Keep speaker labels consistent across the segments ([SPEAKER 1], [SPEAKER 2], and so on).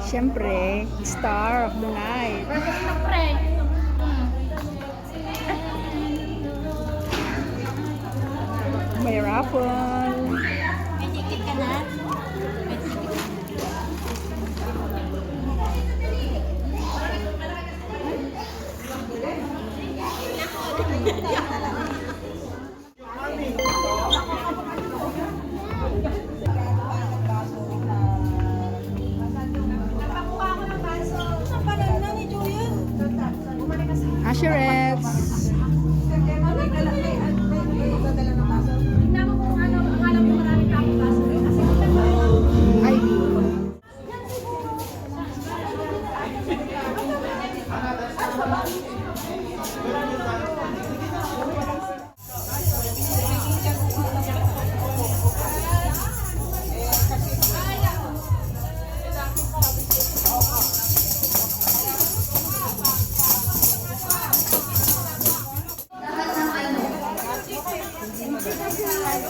[SPEAKER 1] Siyempre, star of the night. May raffle.
[SPEAKER 2] May ticket ka na?
[SPEAKER 1] Assurettes. Ay.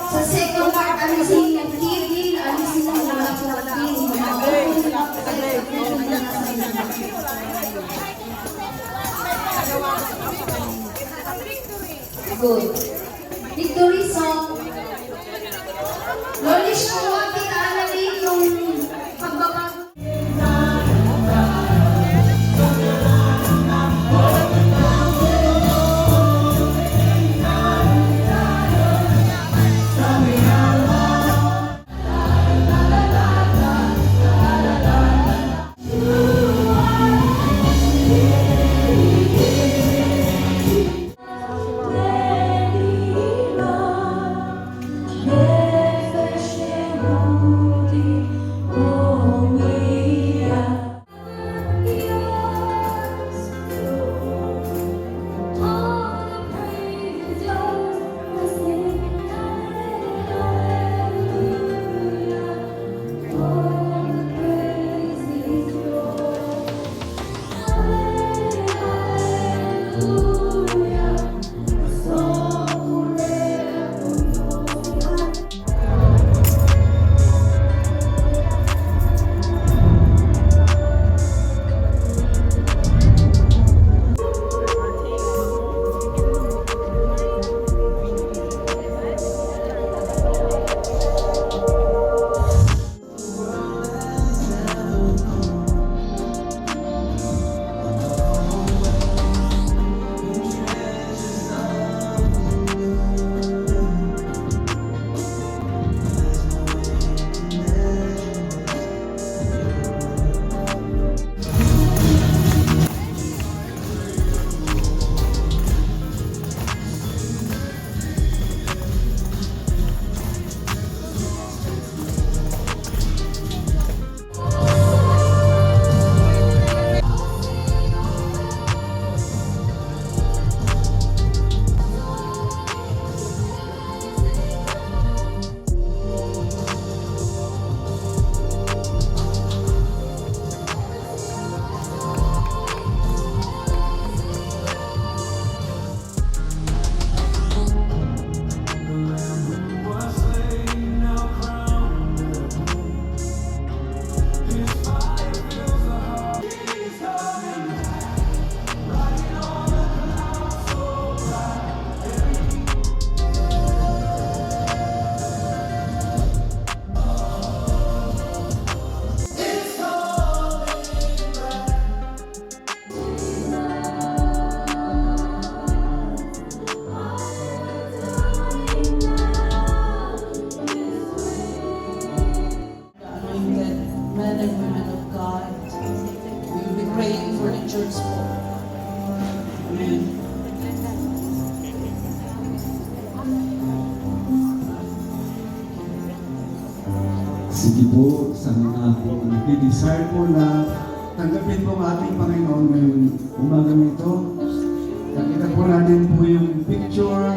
[SPEAKER 3] Sa second part, alisin yung kidney, alisin yung mga kidney. Good. Victory song. Lolish ko, kita alamin yung pagbabag.
[SPEAKER 4] Sige po, sa mga po nag-desire po na tanggapin po ang ating Panginoon ngayong umaga nito. Nakita po natin po yung picture,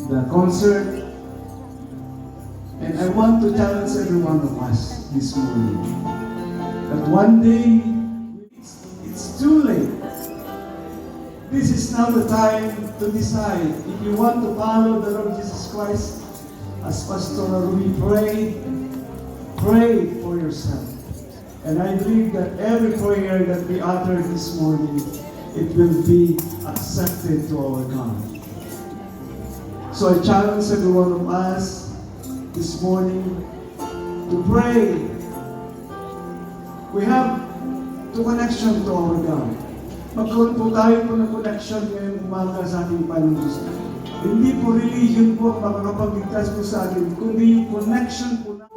[SPEAKER 4] the concert. And I want to challenge every one of us this morning that one day, it's too late. this is now the time to decide if you want to follow the Lord Jesus Christ. As Pastor Rui prayed, pray for yourself. And I believe that every prayer that we utter this morning, it will be accepted to our God. So I challenge every one of us this morning to pray. We have to connection to our God. Magkaroon po tayo po ng connection ngayong umaga sa ating Panginoon Diyos. Hindi po religion po ang makakapagligtas po sa atin, kundi yung connection po na